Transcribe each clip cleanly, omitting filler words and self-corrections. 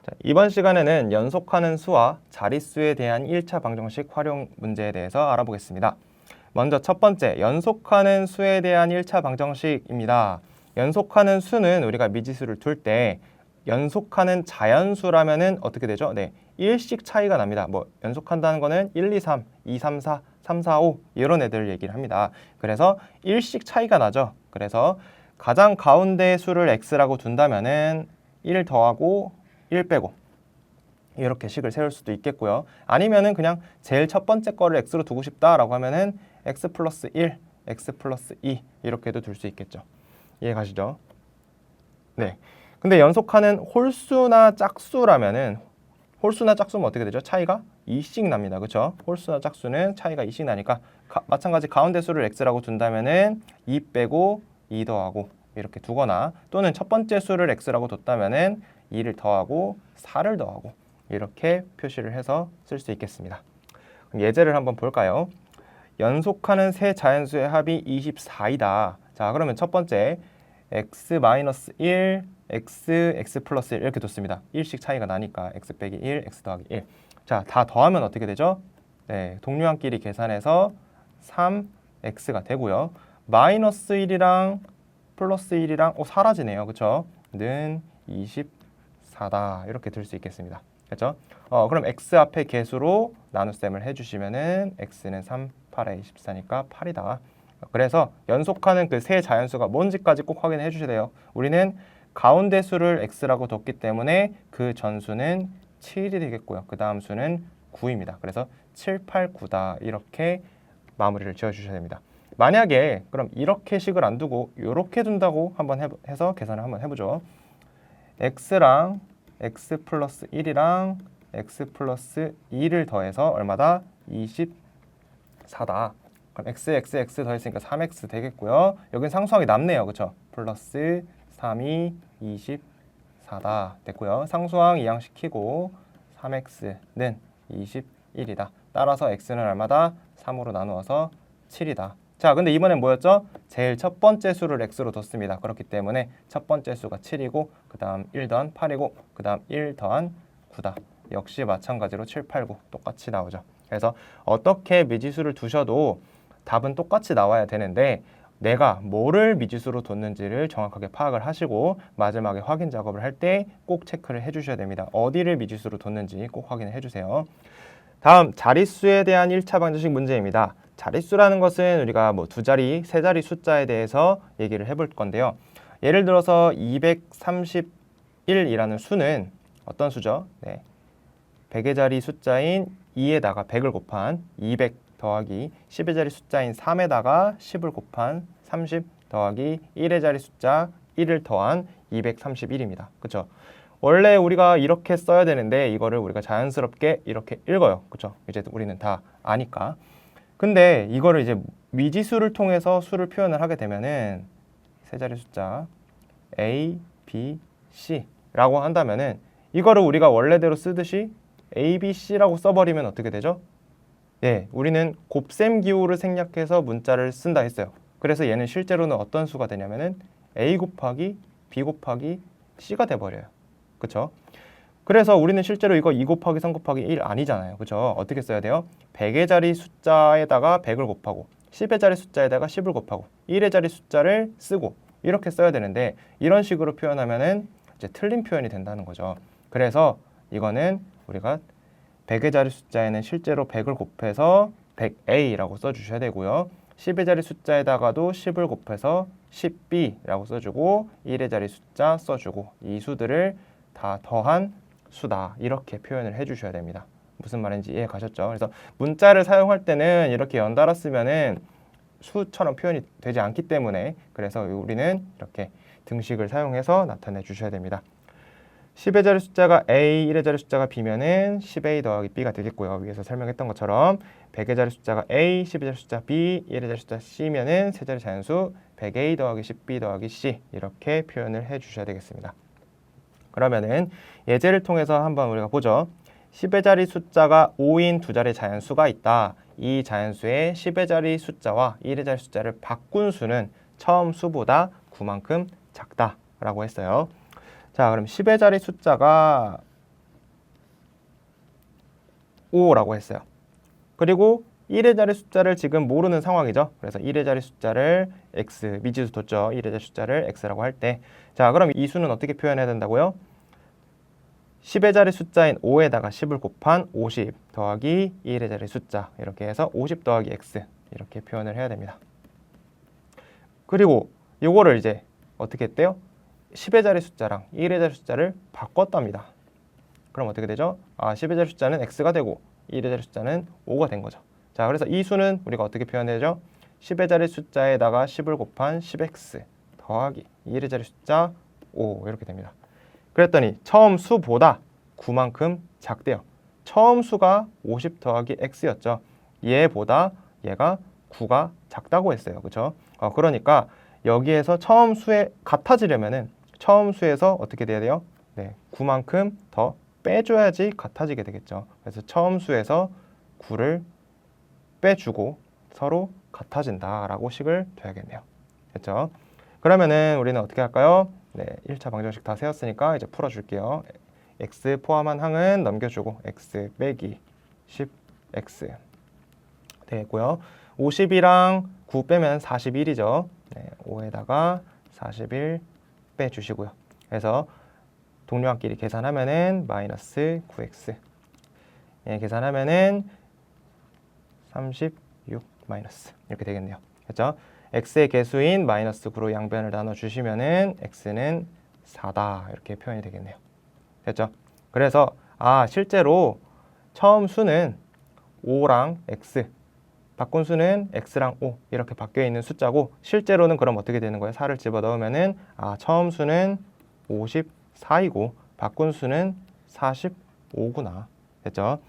자, 이번 시간에는 연속하는 수와 자릿수에 대한 1차 방정식 활용 문제에 대해서 알아보겠습니다. 먼저 첫 번째, 연속하는 수에 대한 1차 방정식입니다. 연속하는 수는 우리가 미지수를 둘 때 연속하는 자연수라면은 어떻게 되죠? 네, 1씩 차이가 납니다. 뭐 연속한다는 거는 1, 2, 3, 2, 3, 4, 3, 4, 5 이런 애들 얘기를 합니다. 그래서 1씩 차이가 나죠. 그래서 가장 가운데 수를 x라고 둔다면은 1 더하고 1 빼고 이렇게 식을 세울 수도 있겠고요. 아니면은 그냥 제일 첫 번째 거를 x로 두고 싶다라고 하면은 x 플러스 1, x 플러스 2 이렇게도 둘 수 있겠죠. 이해 가시죠? 네. 근데 연속하는 홀수나 짝수라면은 홀수나 짝수면 어떻게 되죠? 차이가 2씩 납니다. 그렇죠? 홀수나 짝수는 차이가 2씩 나니까 마찬가지 가운데 수를 x라고 둔다면은 2 빼고 2 더하고 이렇게 두거나 또는 첫 번째 수를 x라고 뒀다면은 2를 더하고 4를 더하고 이렇게 표시를 해서 쓸 수 있겠습니다. 그럼 예제를 한번 볼까요? 연속하는 세 자연수의 합이 24이다. 자, 그러면 첫 번째 x-1, x 플러스 1 이렇게 뒀습니다. 1씩 차이가 나니까 x 빼기 1, x 더하기 1. 자, 다 더하면 어떻게 되죠? 네, 동료한끼리 계산해서 3x가 되고요. 마이너스 1이랑 플러스 1이랑 사라지네요. 그렇죠? 는 24다. 이렇게 들 수 있겠습니다. 그렇죠? 그럼 x 앞에 개수로 나눗셈을 해주시면은 x는 3, 8에 24니까 8이다. 그래서 연속하는 그 세 자연수가 뭔지까지 꼭 확인해 주셔야 돼요. 우리는 가운데 수를 x라고 뒀기 때문에 그 전수는 7이 되겠고요. 그 다음 수는 9입니다. 그래서 7, 8, 9다. 이렇게 마무리를 지어 주셔야 됩니다. 만약에 그럼 이렇게 식을 안 두고 이렇게 둔다고 한번 해서 계산을 한번 해보죠. x랑 x 플러스 1이랑 x 플러스 2를 더해서 얼마다? 24다. 그럼 x 더했으니까 3x 되겠고요. 여긴 상수항이 남네요. 그렇죠? 플러스 3이 24다. 됐고요. 상수항 이항시키고 3x는 21이다. 따라서 x는 얼마다? 3으로 나누어서 7이다. 자, 근데 이번엔 뭐였죠? 제일 첫 번째 수를 x로 뒀습니다. 그렇기 때문에 첫 번째 수가 7이고 그 다음 1 더한 8이고 그 다음 1 더한 9다. 역시 마찬가지로 7, 8, 9 똑같이 나오죠. 그래서 어떻게 미지수를 두셔도 답은 똑같이 나와야 되는데 내가 뭐를 미지수로 뒀는지를 정확하게 파악을 하시고 마지막에 확인 작업을 할 때 꼭 체크를 해주셔야 됩니다. 어디를 미지수로 뒀는지 꼭 확인을 해주세요. 다음 자릿수에 대한 1차 방정식 문제입니다. 자릿수라는 것은 우리가 뭐 두 자리, 세 자리 숫자에 대해서 얘기를 해볼 건데요. 예를 들어서 231이라는 수는 어떤 수죠? 네. 100의 자리 숫자인 2에다가 100을 곱한 200 더하기 10의 자리 숫자인 3에다가 10을 곱한 30 더하기 1의 자리 숫자 1을 더한 231입니다. 그렇죠? 원래 우리가 이렇게 써야 되는데 이거를 우리가 자연스럽게 이렇게 읽어요. 그렇죠? 이제 우리는 다 아니까. 근데 이거를 이제 미지수를 통해서 수를 표현을 하게 되면은 세 자리 숫자 A, B, C라고 한다면은 이거를 우리가 원래대로 쓰듯이 A, B, C라고 써버리면 어떻게 되죠? 예, 우리는 곱셈 기호를 생략해서 문자를 쓴다 했어요. 그래서 얘는 실제로는 어떤 수가 되냐면은 A 곱하기 B 곱하기 C가 돼버려요. 그렇죠? 그래서 우리는 실제로 이거 2 곱하기 3 곱하기 1 아니잖아요. 그렇죠? 어떻게 써야 돼요? 100의 자리 숫자에다가 100을 곱하고 10의 자리 숫자에다가 10을 곱하고 1의 자리 숫자를 쓰고 이렇게 써야 되는데 이런 식으로 표현하면은 이제 틀린 표현이 된다는 거죠. 그래서 이거는 우리가 100의 자리 숫자에는 실제로 100을 곱해서 100A라고 써주셔야 되고요. 10의 자리 숫자에다가도 10을 곱해서 10B라고 써주고 1의 자리 숫자 써주고 이 수들을 다 더한 수다 이렇게 표현을 해주셔야 됩니다. 무슨 말인지 이해 가셨죠? 그래서 문자를 사용할 때는 이렇게 연달아 쓰면은 수처럼 표현이 되지 않기 때문에 그래서 우리는 이렇게 등식을 사용해서 나타내 주셔야 됩니다. 10의 자리 숫자가 A, 1의 자리 숫자가 B면은 10A 더하기 B가 되겠고요. 위에서 설명했던 것처럼 100의 자리 숫자가 A, 10의 자리 숫자 B, 1의 자리 숫자 C면은 세 자리 자연수 100A 더하기 10B 더하기 C 이렇게 표현을 해 주셔야 되겠습니다. 그러면은 예제를 통해서 한번 우리가 보죠. 10의 자리 숫자가 5인 두 자리 자연수가 있다. 이 자연수의 10의 자리 숫자와 1의 자리 숫자를 바꾼 수는 처음 수보다 9만큼 작다라고 했어요. 자, 그럼 10의 자리 숫자가 5라고 했어요. 그리고 1의 자리 숫자를 지금 모르는 상황이죠. 그래서 1의 자리 숫자를 x, 미지수 뒀죠. 1의 자리 숫자를 x라고 할 때, 자, 그럼 이 수는 어떻게 표현해야 된다고요? 10의 자리 숫자인 5에다가 10을 곱한 50 더하기 1의 자리 숫자, 이렇게 해서 50 더하기 x 이렇게 표현을 해야 됩니다. 그리고 요거를 이제 어떻게 했대요? 10의 자리 숫자랑 1의 자리 숫자를 바꿨답니다. 그럼 어떻게 되죠? 10의 자리 숫자는 x가 되고 1의 자리 숫자는 5가 된 거죠. 자, 그래서 이 수는 우리가 어떻게 표현해야죠? 10의 자리 숫자에다가 10을 곱한 10x 더하기 1의 자리 숫자 5 이렇게 됩니다. 그랬더니 처음 수보다 9만큼 작대요. 처음 수가 50 더하기 x였죠. 얘보다 얘가 9가 작다고 했어요. 그렇죠? 그러니까 여기에서 처음 수에 같아지려면은 처음 수에서 어떻게 돼야 돼요? 네, 9만큼 더 빼줘야지 같아지게 되겠죠. 그래서 처음 수에서 9를 빼주고 서로 같아진다라고 식을 둬야겠네요. 됐죠? 그러면은 우리는 어떻게 할까요? 네, 1차 방정식 다 세웠으니까 이제 풀어줄게요. x 포함한 항은 넘겨주고 x 빼기 10x 되겠고요. 50이랑 9 빼면 41이죠. 네, 5에다가 41 빼주시고요. 그래서 동료끼리 계산하면은 마이너스 9x. 예, 계산하면은 36 마이너스 이렇게 되겠네요. 그렇죠? x의 개수인 마이너스 9로 양변을 나눠주시면은 x는 4다 이렇게 표현이 되겠네요. 됐죠? 그래서 실제로 처음 수는 5랑 x, 바꾼 수는 x랑 5 이렇게 바뀌어 있는 숫자고 실제로는 그럼 어떻게 되는 거예요? 4를 집어넣으면은 처음 수는 54이고 바꾼 수는 45구나. 됐죠?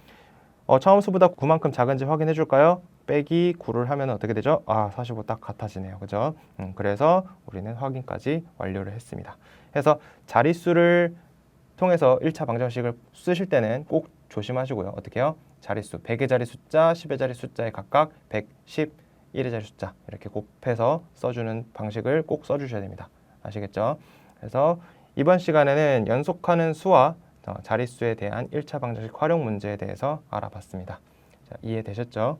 처음 수보다 9만큼 작은지 확인해 줄까요? 빼기 9를 하면 어떻게 되죠? 45 딱 같아지네요. 그죠? 그래서 우리는 확인까지 완료를 했습니다. 그래서 자릿수를 통해서 1차 방정식을 쓰실 때는 꼭 조심하시고요. 어떻게 해요? 자릿수, 100의 자리 숫자, 10의 자리 숫자에 각각 100, 10, 1의 자리 숫자 이렇게 곱해서 써주는 방식을 꼭 써주셔야 됩니다. 아시겠죠? 그래서 이번 시간에는 연속하는 수와 자릿수에 대한 1차 방정식 활용 문제에 대해서 알아봤습니다. 자, 이해되셨죠?